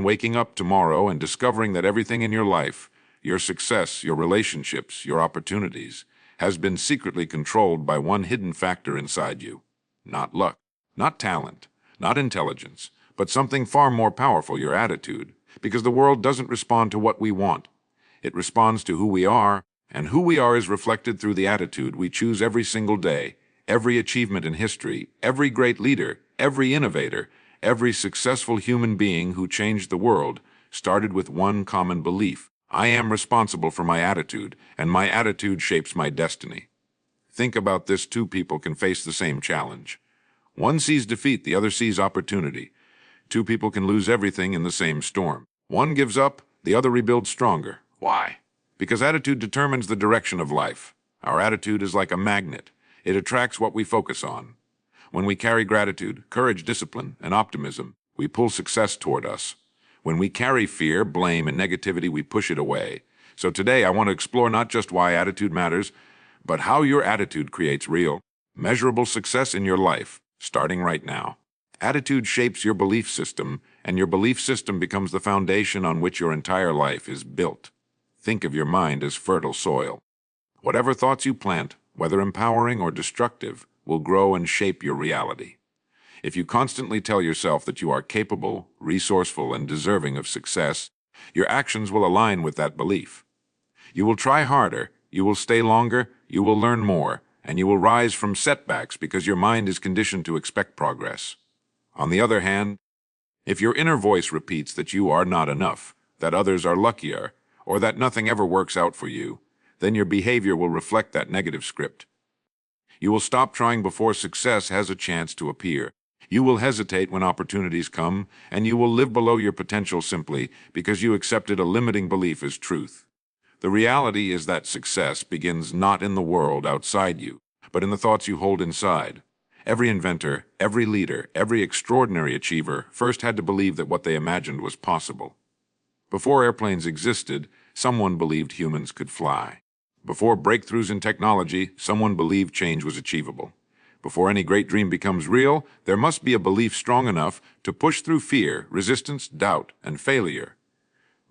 Waking up tomorrow and discovering that everything in your life, your success, your relationships, your opportunities, has been secretly controlled by one hidden factor inside you. Not luck, not talent, not intelligence, but something far more powerful, your attitude. Because the world doesn't respond to what we want. It responds to who we are, and who we are is reflected through the attitude we choose every single day. Every achievement in history, every great leader, every innovator, every successful human being who changed the world started with one common belief. I am responsible for my attitude, and my attitude shapes my destiny. Think about this: two people can face the same challenge. One sees defeat, the other sees opportunity. Two people can lose everything in the same storm. One gives up, the other rebuilds stronger. Why? Because attitude determines the direction of life. Our attitude is like a magnet. It attracts what we focus on. When we carry gratitude, courage, discipline, and optimism, we pull success toward us. When we carry fear, blame, and negativity, we push it away. So today I want to explore not just why attitude matters, but how your attitude creates real, measurable success in your life, starting right now. Attitude shapes your belief system, and your belief system becomes the foundation on which your entire life is built. Think of your mind as fertile soil. Whatever thoughts you plant, whether empowering or destructive, will grow and shape your reality. If you constantly tell yourself that you are capable, resourceful, and deserving of success, your actions will align with that belief. You will try harder, you will stay longer, you will learn more, and you will rise from setbacks because your mind is conditioned to expect progress. On the other hand, if your inner voice repeats that you are not enough, that others are luckier, or that nothing ever works out for you, then your behavior will reflect that negative script. You will stop trying before success has a chance to appear. You will hesitate when opportunities come, and you will live below your potential simply because you accepted a limiting belief as truth. The reality is that success begins not in the world outside you, but in the thoughts you hold inside. Every inventor, every leader, every extraordinary achiever first had to believe that what they imagined was possible. Before airplanes existed, someone believed humans could fly. Before breakthroughs in technology, someone believed change was achievable. Before any great dream becomes real, there must be a belief strong enough to push through fear, resistance, doubt, and failure.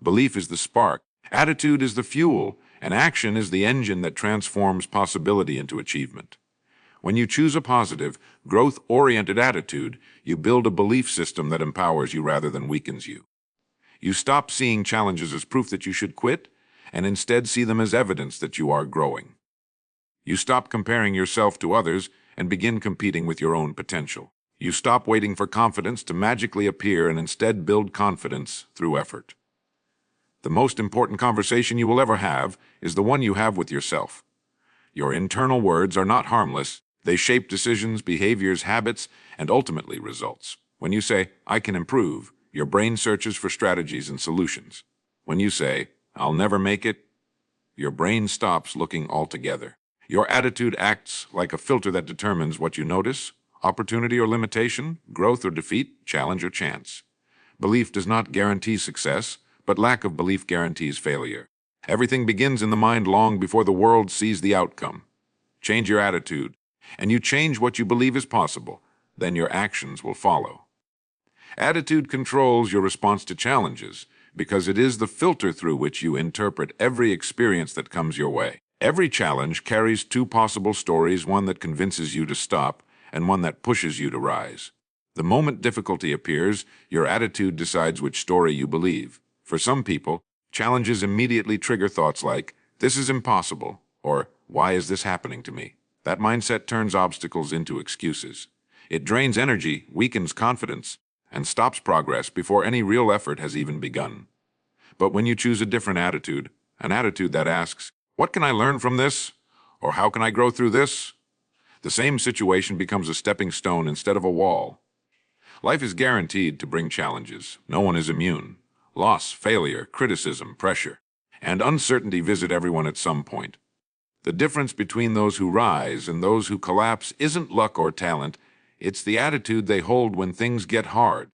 Belief is the spark, attitude is the fuel, and action is the engine that transforms possibility into achievement. When you choose a positive, growth-oriented attitude, you build a belief system that empowers you rather than weakens you. You stop seeing challenges as proof that you should quit, and instead see them as evidence that you are growing. You stop comparing yourself to others and begin competing with your own potential. You stop waiting for confidence to magically appear and instead build confidence through effort. The most important conversation you will ever have is the one you have with yourself. Your internal words are not harmless. They shape decisions, behaviors, habits, and ultimately results. When you say, "I can improve," your brain searches for strategies and solutions. When you say, "I'll never make it," your brain stops looking altogether. Your attitude acts like a filter that determines what you notice: opportunity or limitation, growth or defeat, challenge or chance. Belief does not guarantee success, but lack of belief guarantees failure. Everything begins in the mind long before the world sees the outcome. Change your attitude, and you change what you believe is possible. Then your actions will follow. Attitude controls your response to challenges because it is the filter through which you interpret every experience that comes your way. Every challenge carries two possible stories, one that convinces you to stop and one that pushes you to rise. The moment difficulty appears, your attitude decides which story you believe. For some people, challenges immediately trigger thoughts like, "This is impossible," or "Why is this happening to me?" That mindset turns obstacles into excuses. It drains energy, weakens confidence, and stops progress before any real effort has even begun. But when you choose a different attitude, an attitude that asks, "What can I learn from this?" or "How can I grow through this?" the same situation becomes a stepping stone instead of a wall. Life is guaranteed to bring challenges. No one is immune. Loss, failure, criticism, pressure, and uncertainty visit everyone at some point. The difference between those who rise and those who collapse isn't luck or talent. It's the attitude they hold when things get hard.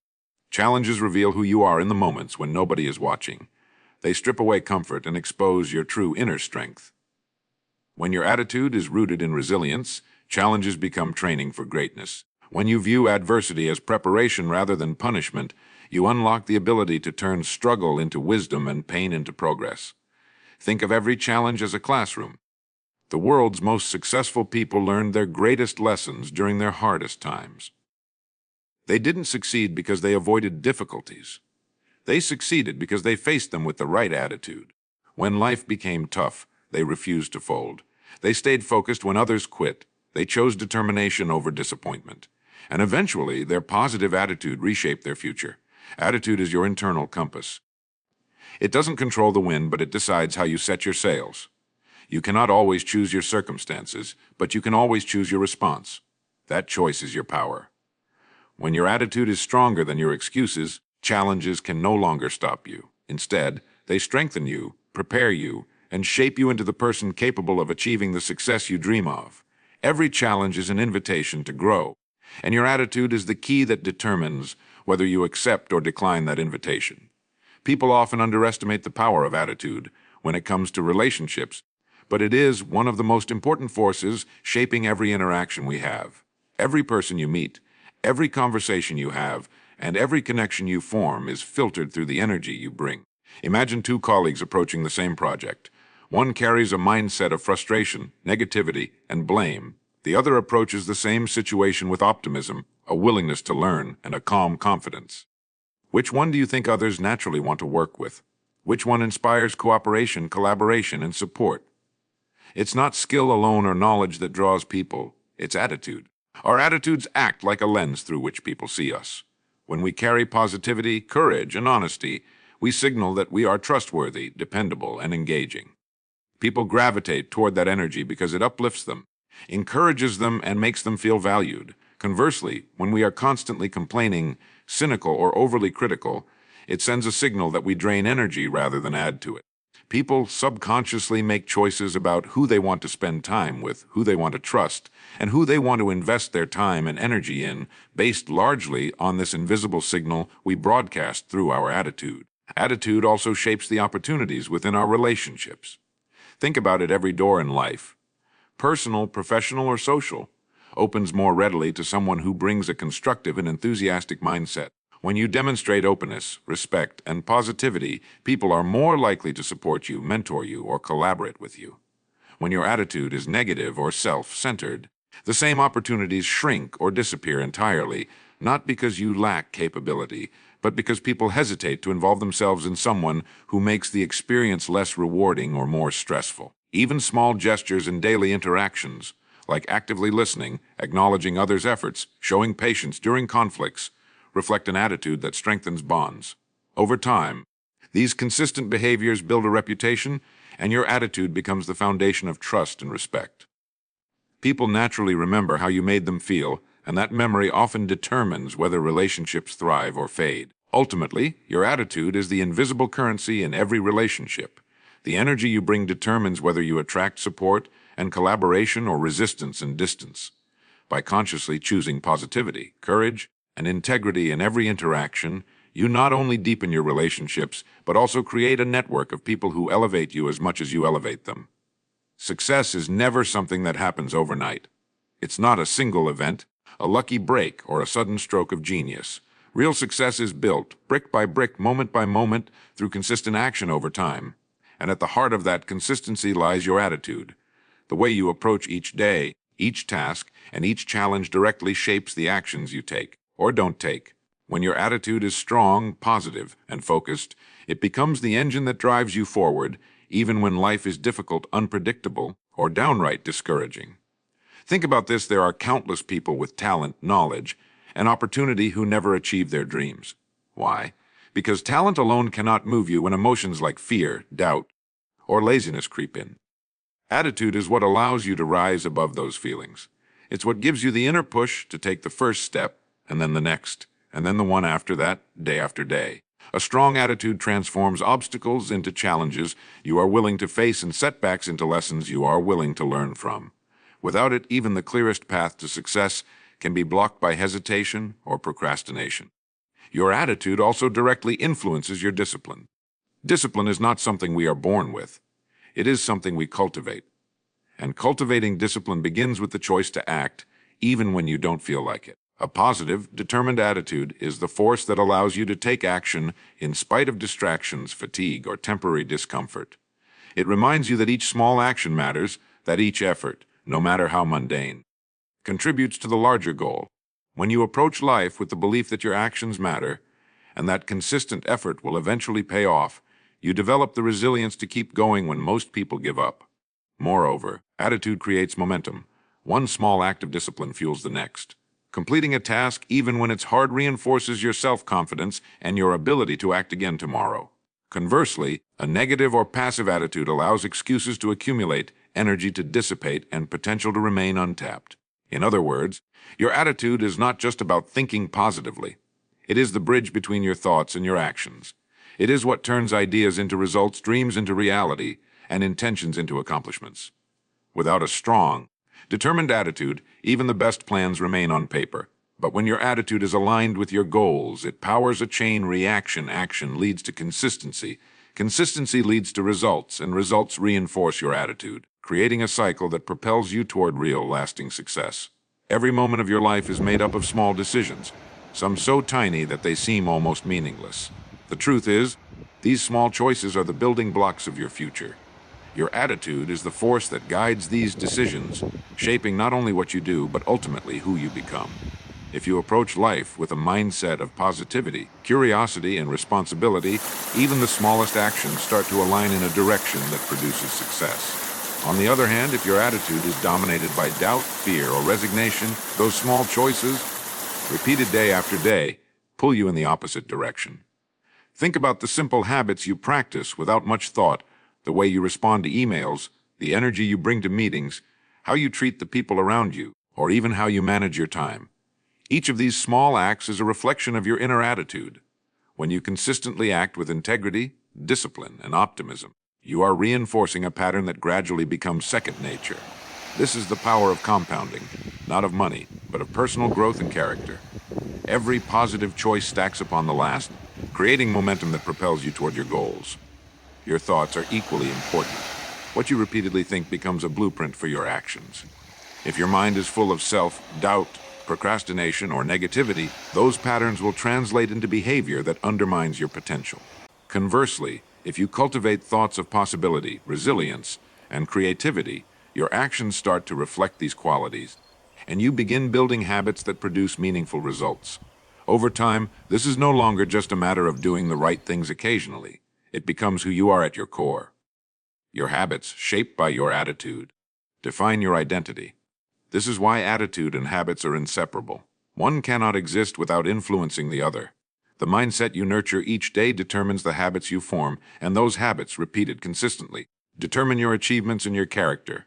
Challenges reveal who you are in the moments when nobody is watching. They strip away comfort and expose your true inner strength. When your attitude is rooted in resilience, challenges become training for greatness. When you view adversity as preparation rather than punishment, You unlock the ability to turn struggle into wisdom and pain into progress. Think of every challenge as a classroom. The world's most successful people learned their greatest lessons during their hardest times. They didn't succeed because they avoided difficulties. They succeeded because they faced them with the right attitude. When life became tough, they refused to fold. They stayed focused when others quit. They chose determination over disappointment. And eventually, their positive attitude reshaped their future. Attitude is your internal compass. It doesn't control the wind, but it decides how you set your sails. You cannot always choose your circumstances, but you can always choose your response. That choice is your power. When your attitude is stronger than your excuses, challenges can no longer stop you. Instead, they strengthen you, prepare you, and shape you into the person capable of achieving the success you dream of. Every challenge is an invitation to grow, and your attitude is the key that determines whether you accept or decline that invitation. People often underestimate the power of attitude when it comes to relationships, but it is one of the most important forces shaping every interaction we have. Every person you meet, every conversation you have, and every connection you form is filtered through the energy you bring. Imagine two colleagues approaching the same project. One carries a mindset of frustration, negativity, and blame. The other approaches the same situation with optimism, a willingness to learn, and a calm confidence. Which one do you think others naturally want to work with? Which one inspires cooperation, collaboration, and support? It's not skill alone or knowledge that draws people, it's attitude. Our attitudes act like a lens through which people see us. When we carry positivity, courage, and honesty, we signal that we are trustworthy, dependable, and engaging. People gravitate toward that energy because it uplifts them, encourages them, and makes them feel valued. Conversely, when we are constantly complaining, cynical, or overly critical, it sends a signal that we drain energy rather than add to it. People subconsciously make choices about who they want to spend time with, who they want to trust, and who they want to invest their time and energy in, based largely on this invisible signal we broadcast through our attitude. Attitude also shapes the opportunities within our relationships. Think about it: every door in life, personal, professional, or social, opens more readily to someone who brings a constructive and enthusiastic mindset. When you demonstrate openness, respect, and positivity, people are more likely to support you, mentor you, or collaborate with you. When your attitude is negative or self-centered, the same opportunities shrink or disappear entirely, not because you lack capability, but because people hesitate to involve themselves in someone who makes the experience less rewarding or more stressful. Even small gestures in daily interactions, like actively listening, acknowledging others' efforts, showing patience during conflicts, reflect an attitude that strengthens bonds. Over time, these consistent behaviors build a reputation, and your attitude becomes the foundation of trust and respect. People naturally remember how you made them feel, and that memory often determines whether relationships thrive or fade. Ultimately, your attitude is the invisible currency in every relationship. The energy you bring determines whether you attract support and collaboration or resistance and distance. By consciously choosing positivity, courage, and integrity in every interaction, you not only deepen your relationships, but also create a network of people who elevate you as much as you elevate them. Success is never something that happens overnight. It's not a single event, a lucky break, or a sudden stroke of genius. Real success is built, brick by brick, moment by moment, through consistent action over time. And at the heart of that consistency lies your attitude. The way you approach each day, each task, and each challenge directly shapes the actions you take or don't take. When your attitude is strong, positive, and focused, it becomes the engine that drives you forward, even when life is difficult, unpredictable, or downright discouraging. Think about this: there are countless people with talent, knowledge, and opportunity who never achieve their dreams. Why? Because talent alone cannot move you when emotions like fear, doubt, or laziness creep in. Attitude is what allows you to rise above those feelings. It's what gives you the inner push to take the first step, and then the next, and then the one after that, day after day. A strong attitude transforms obstacles into challenges you are willing to face and setbacks into lessons you are willing to learn from. Without it, even the clearest path to success can be blocked by hesitation or procrastination. Your attitude also directly influences your discipline. Discipline is not something we are born with. It is something we cultivate. And cultivating discipline begins with the choice to act, even when you don't feel like it. A positive, determined attitude is the force that allows you to take action in spite of distractions, fatigue, or temporary discomfort. It reminds you that each small action matters, that each effort, no matter how mundane, contributes to the larger goal. When you approach life with the belief that your actions matter and that consistent effort will eventually pay off, you develop the resilience to keep going when most people give up. Moreover, attitude creates momentum. One small act of discipline fuels the next. Completing a task, even when it's hard, reinforces your self-confidence and your ability to act again tomorrow. Conversely, a negative or passive attitude allows excuses to accumulate, energy to dissipate, and potential to remain untapped. In other words, your attitude is not just about thinking positively. It is the bridge between your thoughts and your actions. It is what turns ideas into results, dreams into reality, and intentions into accomplishments. Without a strong, determined attitude, even the best plans remain on paper. But when your attitude is aligned with your goals, it powers a chain reaction. Action leads to consistency. Consistency leads to results, and results reinforce your attitude, creating a cycle that propels you toward real, lasting success. Every moment of your life is made up of small decisions, some so tiny that they seem almost meaningless. The truth is, these small choices are the building blocks of your future. Your attitude is the force that guides these decisions, shaping not only what you do, but ultimately who you become. If you approach life with a mindset of positivity, curiosity, and responsibility, even the smallest actions start to align in a direction that produces success. On the other hand, if your attitude is dominated by doubt, fear, or resignation, those small choices, repeated day after day, pull you in the opposite direction. Think about the simple habits you practice without much thought, the way you respond to emails, the energy you bring to meetings, how you treat the people around you, or even how you manage your time. Each of these small acts is a reflection of your inner attitude. When you consistently act with integrity, discipline, and optimism, you are reinforcing a pattern that gradually becomes second nature. This is the power of compounding, not of money, but of personal growth and character. Every positive choice stacks upon the last, creating momentum that propels you toward your goals. Your thoughts are equally important. What you repeatedly think becomes a blueprint for your actions. If your mind is full of self-doubt, procrastination, or negativity, those patterns will translate into behavior that undermines your potential. Conversely, if you cultivate thoughts of possibility, resilience, and creativity, your actions start to reflect these qualities, and you begin building habits that produce meaningful results. Over time, this is no longer just a matter of doing the right things occasionally. It becomes who you are at your core. Your habits, shaped by your attitude, define your identity. This is why attitude and habits are inseparable. One cannot exist without influencing the other. The mindset you nurture each day determines the habits you form, and those habits, repeated consistently, determine your achievements and your character.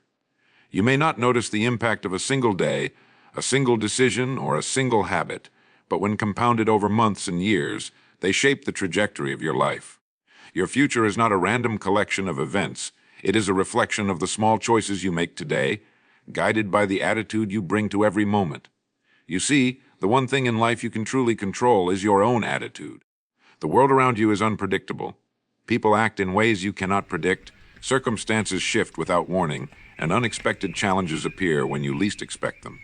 You may not notice the impact of a single day, a single decision, or a single habit, but when compounded over months and years, they shape the trajectory of your life. Your future is not a random collection of events. It is a reflection of the small choices you make today, guided by the attitude you bring to every moment. You see, the one thing in life you can truly control is your own attitude. The world around you is unpredictable. People act in ways you cannot predict, circumstances shift without warning, and unexpected challenges appear when you least expect them.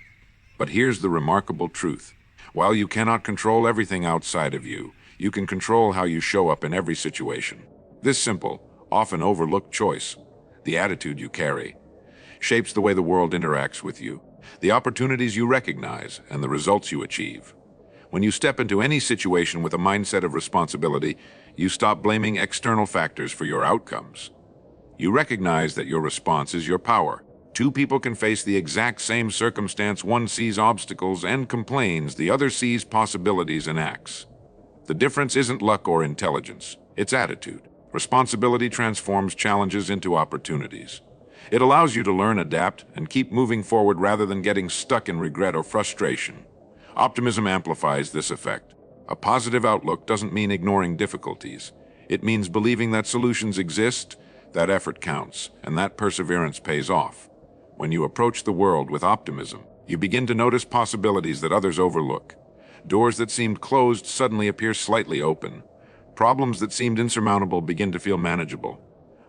But here's the remarkable truth. While you cannot control everything outside of you, you can control how you show up in every situation. This simple, often overlooked choice, the attitude you carry, shapes the way the world interacts with you, the opportunities you recognize, and the results you achieve. When you step into any situation with a mindset of responsibility, you stop blaming external factors for your outcomes. You recognize that your response is your power. Two people can face the exact same circumstance. One sees obstacles and complains, the other sees possibilities and acts. The difference isn't luck or intelligence, it's attitude. Responsibility transforms challenges into opportunities. It allows you to learn, adapt, and keep moving forward rather than getting stuck in regret or frustration. Optimism amplifies this effect. A positive outlook doesn't mean ignoring difficulties. It means believing that solutions exist, that effort counts, and that perseverance pays off. When you approach the world with optimism, you begin to notice possibilities that others overlook. Doors that seemed closed suddenly appear slightly open. Problems that seemed insurmountable begin to feel manageable.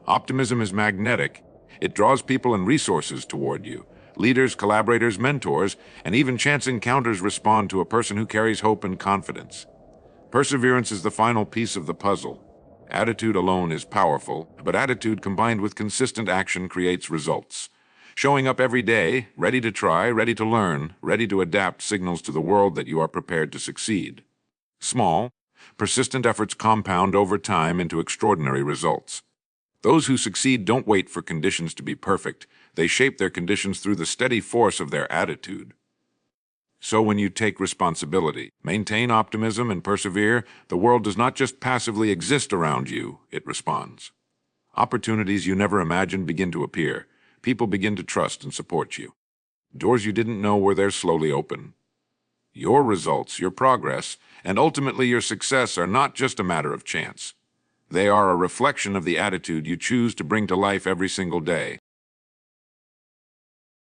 Optimism is magnetic. It draws people and resources toward you, Leaders, collaborators, mentors, and even chance encounters respond to a person who carries hope and confidence. Perseverance is the final piece of the puzzle. Attitude alone is powerful, but attitude combined with consistent action creates results. Showing up every day, ready to try, ready to learn, ready to adapt signals to the world that you are prepared to succeed. Small, persistent efforts compound over time into extraordinary results. Those who succeed don't wait for conditions to be perfect. They shape their conditions through the steady force of their attitude. So when you take responsibility, maintain optimism, and persevere, the world does not just passively exist around you, it responds. Opportunities you never imagined begin to appear. People begin to trust and support you. Doors you didn't know were there slowly open. Your results, your progress, and ultimately your success are not just a matter of chance. They are a reflection of the attitude you choose to bring to life every single day.